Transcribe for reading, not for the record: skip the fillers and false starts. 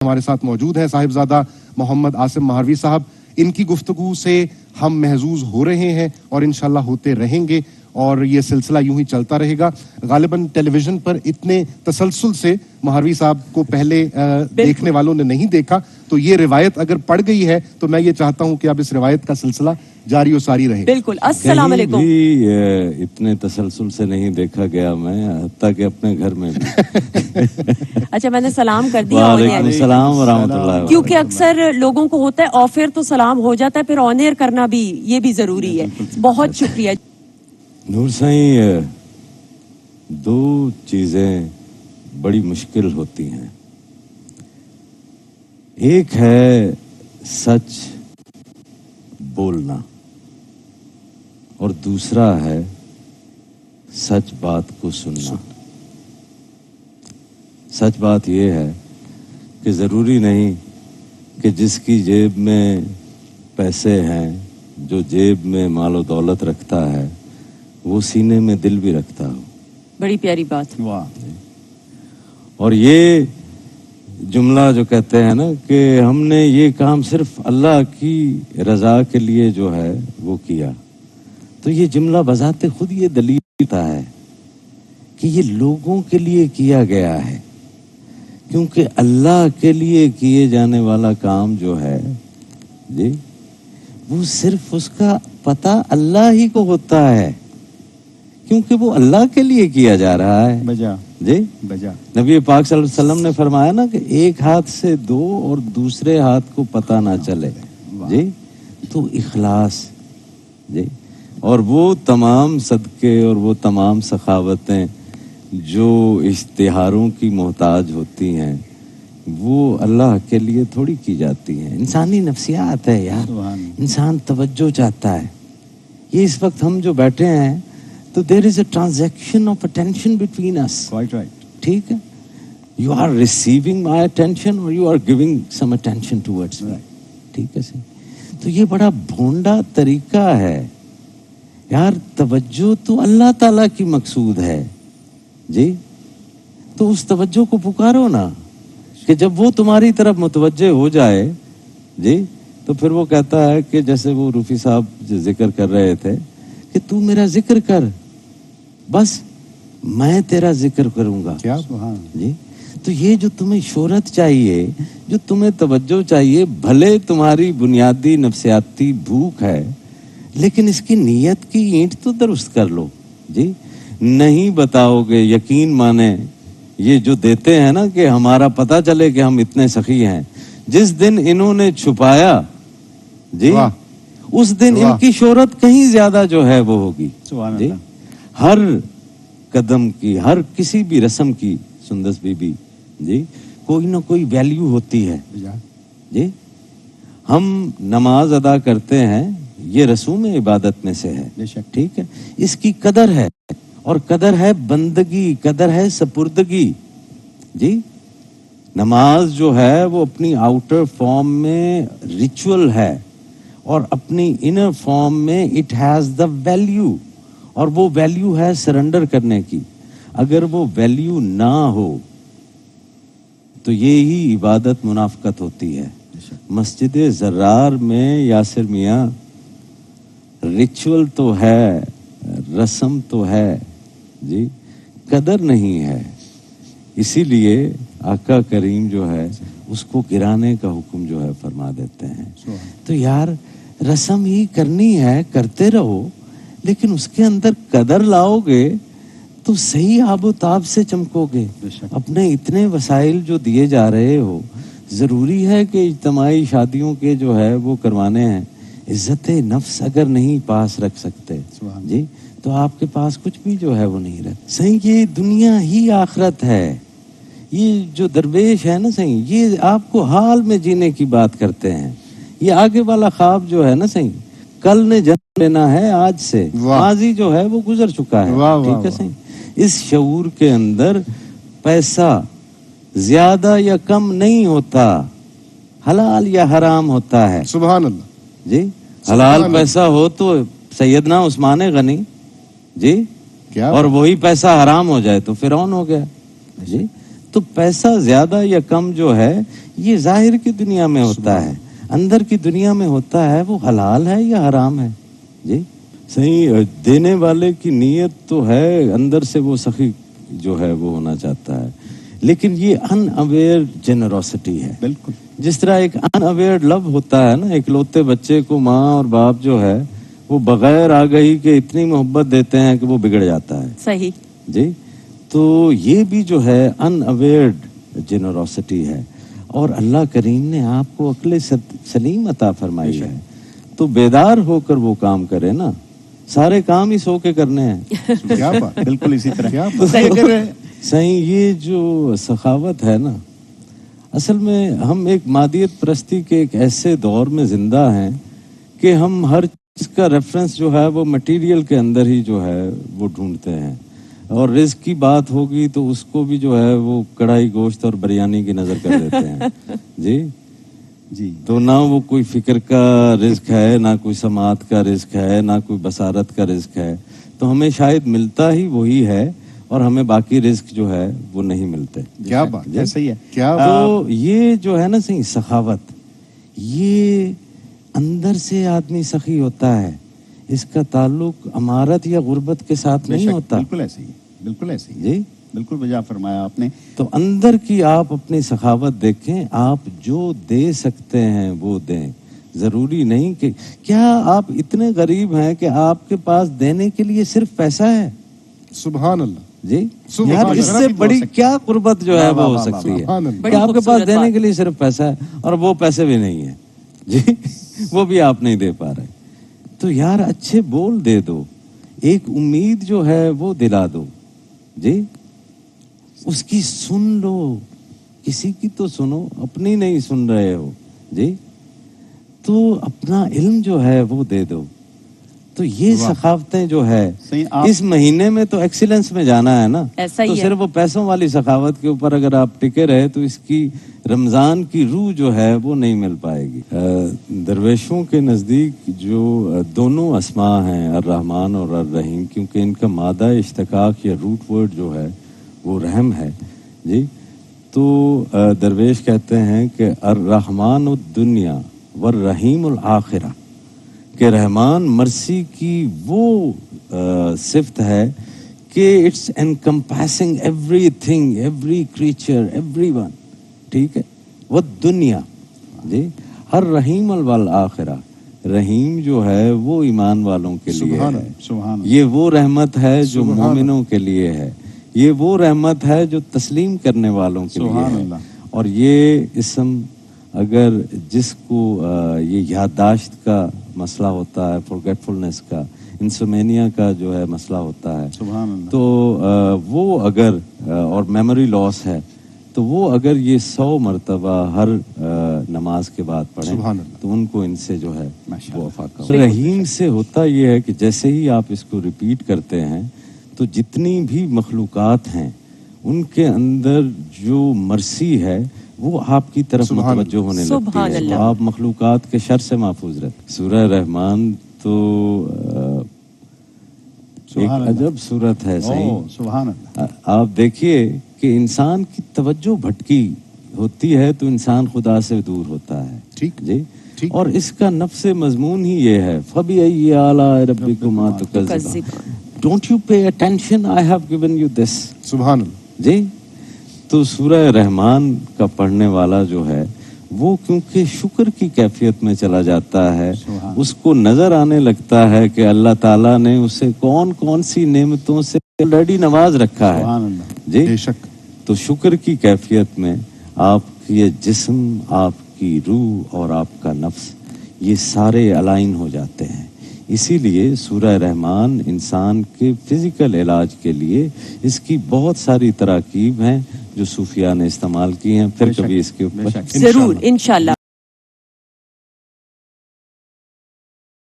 ہمارے ساتھ موجود ہیں صاحبزادہ محمد عاصم مہاروی صاحب. ان کی گفتگو سے ہم محظوظ ہو رہے ہیں اور انشاءاللہ ہوتے رہیں گے اور یہ سلسلہ یوں ہی چلتا رہے گا. غالباً ٹیلی ویژن پر اتنے تسلسل سے مہاروی صاحب کو پہلے دیکھنے والوں نے نہیں دیکھا, تو یہ روایت اگر پڑ گئی ہے تو میں یہ چاہتا ہوں کہ اب اس روایت کا سلسلہ جاری و ساری رہے. بالکل. السلام علیکم. بھی اتنے تسلسل سے نہیں دیکھا گیا میں, حتیٰ کہ اپنے گھر میں بھی. اچھا, میں نے سلام کر دیا. وعلیکم السلام ورحمۃ اللہ. کیونکہ اکثر لوگوں کو ہوتا ہے آف ایئر تو سلام ہو جاتا ہے, پھر آن ایئر کرنا بھی یہ بھی ضروری ہے. بہت شکریہ. نور سائیں, دو چیزیں بڑی مشکل ہوتی ہیں. ایک ہے سچ بولنا اور دوسرا ہے سچ بات کو سننا. سچ بات یہ ہے کہ ضروری نہیں کہ جس کی جیب میں پیسے ہیں, جو جیب میں مال و دولت رکھتا ہے, وہ سینے میں دل بھی رکھتا ہو. بڑی پیاری بات. واہ. اور یہ جملہ جو کہتے ہیں نا کہ ہم نے یہ کام صرف اللہ کی رضا کے لیے جو ہے وہ کیا, تو یہ جملہ بذات خود یہ دلیل دیتا ہے کہ یہ لوگوں کے لیے کیا گیا ہے, کیونکہ اللہ کے لیے کیے جانے والا کام جو ہے جی, وہ صرف اس کا پتہ اللہ ہی کو ہوتا ہے, کیونکہ وہ اللہ کے لیے کیا جا رہا ہے. بجا جی بجا. نبی پاک صلی اللہ علیہ وسلم نے فرمایا نا کہ ایک ہاتھ سے دو اور دوسرے ہاتھ کو پتہ نہ چلے. جی تو اخلاص جی, اور وہ تمام صدقے اور وہ تمام سخاوتیں جو اشتہاروں کی محتاج ہوتی ہیں, وہ اللہ کے لیے تھوڑی کی جاتی ہیں. انسانی نفسیات ہے یار, انسان توجہ چاہتا ہے. یہ اس وقت ہم جو بیٹھے ہیں تو there is a transaction of attention between us. Quite right. ٹھیک ہے, you are receiving my attention or you are giving some attention towards me. ٹھیک ہے سی. تو یہ بڑا بھونڈا طریقہ ہے یار. توجہ تو اللہ تعالیٰ کی مقصود ہے جی, تو اس توجہ کو پکارو نا, کہ جب وہ تمہاری طرف متوجہ ہو جائے جی, تو پھر وہ کہتا ہے کہ جیسے وہ روفی صاحب جو ذکر کر رہے تھے کہ تو میرا ذکر کر, بس میں تیرا ذکر کروں گا. کیا سبحان جی. تو یہ جو تمہیں شہرت چاہیے, جو تمہیں توجہ چاہیے, بھلے تمہاری بنیادی نفسیاتی بھوک ہے, لیکن اس کی نیت کی اینٹ تو درست کر لو جی. نہیں بتاؤ گے, یقین مانے یہ جو دیتے ہیں نا کہ ہمارا پتہ چلے کہ ہم اتنے سخی ہیں, جس دن انہوں نے چھپایا جی, اس دن ان کی شہرت کہیں زیادہ جو ہے وہ ہوگی جی. ہر قدم کی, ہر کسی بھی رسم کی سندس بی بی جی کوئی نہ کوئی ویلیو ہوتی ہے جی. ہم نماز ادا کرتے ہیں, یہ رسوم عبادت میں سے ہے. ٹھیک ہے, اس کی قدر ہے, اور قدر ہے بندگی, قدر ہے سپردگی جی. نماز جو ہے وہ اپنی آؤٹر فارم میں ریچول ہے, اور اپنی انر فارم میں اٹ ہیز دا ویلیو, اور وہ ویلیو ہے سرنڈر کرنے کی. اگر وہ ویلیو نہ ہو تو یہی عبادت منافقت ہوتی ہے. مسجد زرار میں یاسر میاں ریچول تو ہے, رسم تو ہے جی, قدر نہیں ہے. اسی لیے آقا کریم جو ہے اس کو گرانے کا حکم جو ہے فرما دیتے ہیں. تو یار رسم ہی کرنی ہے, کرتے رہو, لیکن اس کے اندر قدر لاؤ گے تو صحیح آب و تاب سے چمکو گے. اپنے اتنے وسائل جو دیے جا رہے ہو, ضروری ہے کہ اجتماعی شادیوں کے جو ہے وہ کروانے ہیں, عزت نفس اگر نہیں پاس رکھ سکتے جی, تو آپ کے پاس کچھ بھی جو ہے وہ نہیں رکھ. صحیح یہ دنیا ہی آخرت ہے. یہ جو درویش ہے نا صحیح, یہ آپ کو حال میں جینے کی بات کرتے ہیں. یہ آگے والا خواب جو ہے نا صحیح, کل نے جنم لینا ہے آج سے, ماضی جو ہے وہ گزر چکا ہے. ٹھیک ہے صحیح. اس شعور کے اندر پیسہ زیادہ یا کم نہیں ہوتا, حلال یا حرام ہوتا ہے. سبحان اللہ جی. حلال پیسہ ہو تو سیدنا عثمان غنی جی, اور وہی پیسہ حرام ہو جائے تو فرعون ہو گیا جی. تو پیسہ زیادہ یا کم جو ہے یہ ظاہر کی دنیا میں ہوتا ہے، اندر کی دنیا میں ہوتا ہے وہ حلال ہے یا حرام ہے. جی صحیح. دینے والے کی نیت تو ہے، اندر سے وہ سخی جو ہے وہ ہونا چاہتا ہے، لیکن یہ ان اویئر جنروسٹی ہے. بالکل جس طرح ایک ان اویئر لو ہوتا ہے نا، ایک لوتے بچے کو ماں اور باپ جو ہے وہ بغیر آگہی کے اتنی محبت دیتے ہیں کہ وہ بگڑ جاتا ہے. صحیح. جی تو یہ بھی جو ہے ان اویئرڈ جنروسٹی ہے، اور اللہ کریم نے آپ کو عقل سلیم عطا فرمائی ہے، تو بیدار ہو کر وہ کام کرے نا. سارے کام ہی سو کے کرنے ہیں. کیا بات. بالکل اسی طرح. کیا تو بات. صحیح. یہ جو سخاوت ہے نا، اصل میں ہم ایک مادیت پرستی کے ایک ایسے دور میں زندہ ہیں کہ ہم ہر چیز کا ریفرنس جو ہے وہ مٹیریل کے اندر ہی جو ہے وہ ڈھونڈتے ہیں، اور رزق کی بات ہوگی تو اس کو بھی جو ہے وہ کڑھائی گوشت اور بریانی کی نظر کر دیتے ہیں. جی جی تو نہ وہ کوئی فکر کا رزق ہے، نہ کوئی سماعت کا رزق ہے، نہ کوئی بصارت کا رزق ہے. تو ہمیں شاید ملتا ہی وہی ہے، اور ہمیں باقی رزق جو ہے وہ نہیں ملتے. کیا بات. ایسا ہی ہے. کیا تو یہ جو ہے نا صحیح سخاوت، یہ اندر سے آدمی سخی ہوتا ہے. اس کا تعلق امارت یا غربت کے ساتھ نہیں ہوتا. بالکل ایسے ہی، بالکل ایسے ہی. جی بالکل بجا فرمایا آپ نے. تو اندر کی آپ اپنی سخاوت دیکھیں. آپ جو دے سکتے ہیں وہ دیں. ضروری نہیں کہ کیا آپ اتنے غریب ہیں کہ آپ کے پاس دینے کے لیے صرف پیسہ ہے. سبحان اللہ. جی سبحان یار اللہ. اس سے بڑی کیا قربت جو ہے وہ ہو سکتی سبحان ہے اللہ. کہ آپ کے پاس خوبصورت دینے بات. کے لیے صرف پیسہ ہے، اور وہ پیسے بھی نہیں ہیں. جی وہ بھی آپ نہیں دے پا رہے. تو یار اچھے بول دے دو، ایک امید جو ہے وہ دلا دو. جی اس کی سن لو، کسی کی تو سنو، اپنی نہیں سن رہے ہو. جی تو اپنا علم جو ہے وہ دے دو. تو یہ سخاوتیں جو ہے صحیح. آپ اس مہینے میں تو ایکسیلنس میں جانا ہے نا. ایسا ہی تو ہے. صرف وہ پیسوں والی سخاوت کے اوپر اگر آپ ٹکے رہے تو اس کی رمضان کی روح جو ہے وہ نہیں مل پائے گی. درویشوں کے نزدیک جو دونوں اسماء ہیں الرحمن اور الرحیم، کیونکہ ان کا مادہ اشتقاق یا روٹ ورڈ جو ہے وہ رحم ہے. جی تو درویش کہتے ہیں کہ الرحمن الدنیا والرحیم الآخرہ، کہ رحمان مرسی کی وہ صفت ہے کہ it's encompassing everything, every creature, everyone. ٹھیک ہے. وہ دنیا. جی الرحیم والآخرہ، رحیم جو ہے وہ ایمان والوں کے لیے سبحان ہے. اللہ. سبحان اللہ. یہ وہ رحمت ہے جو سبحان مومنوں کے لیے ہے. یہ وہ رحمت ہے جو تسلیم کرنے والوں کے لیے سبحان ہے. اللہ. اور یہ اسم اگر جس کو یہ یادداشت کا مسئلہ ہوتا ہے، فورگیٹفلنس کا، انسومینیا کا جو ہے مسئلہ ہوتا ہے، سبحان اللہ. تو وہ اگر اور میموری لاس ہے، تو وہ اگر یہ 100 مرتبہ ہر نماز کے بعد پڑھیں سبحان اللہ. تو ان کو ان سے جو ہے ماشاء وہ اللہ. افاقہ ہو. رحیم سے ہوتا یہ ہے کہ جیسے ہی آپ اس کو ریپیٹ کرتے ہیں تو جتنی بھی مخلوقات ہیں ان کے اندر جو مرسی ہے وہ آپ کی طرف سبحان متوجہ ہونے لگتی سبحان ہے. اللہ. تو آپ مخلوقات کے شر سے محفوظ رہتے. سورہ رحمان تو ایک سبحان اللہ. عجب صورت ہے. صحیح. اوہ، سبحان اللہ. آپ دیکھیے کہ انسان کی توجہ بھٹکی ہوتی ہے تو انسان خدا سے دور ہوتا ہے. ٹھیک. جی ٹھیک. اور اس کا نفس مضمون ہی یہ ہے فَبِأَيِّ آلَاءِ رَبِّكُمَا تُكَذِّبَانِ. Don't you pay attention? I have given you this. سبحان اللہ. جی تو سورہ رحمان کا پڑھنے والا جو ہے وہ کیونکہ شکر کی کیفیت میں چلا جاتا ہے، اس کو نظر آنے لگتا ہے کہ اللہ تعالیٰ نے اسے کون کون سی نعمتوں سے آلریڈی نواز رکھا ہے. سبحان اللہ. جی بے شک. تو شکر کی کیفیت میں آپ کی یہ جسم، آپ کی روح اور آپ کا نفس یہ سارے الائن ہو جاتے ہیں. اسی لیے سورہ رحمان انسان کے فزیکل علاج کے لیے اس کی بہت ساری تراکیب ہیں جو صوفیاء نے استعمال کی ہیں. پھر کبھی اس کے اوپر ضرور انشاءاللہ.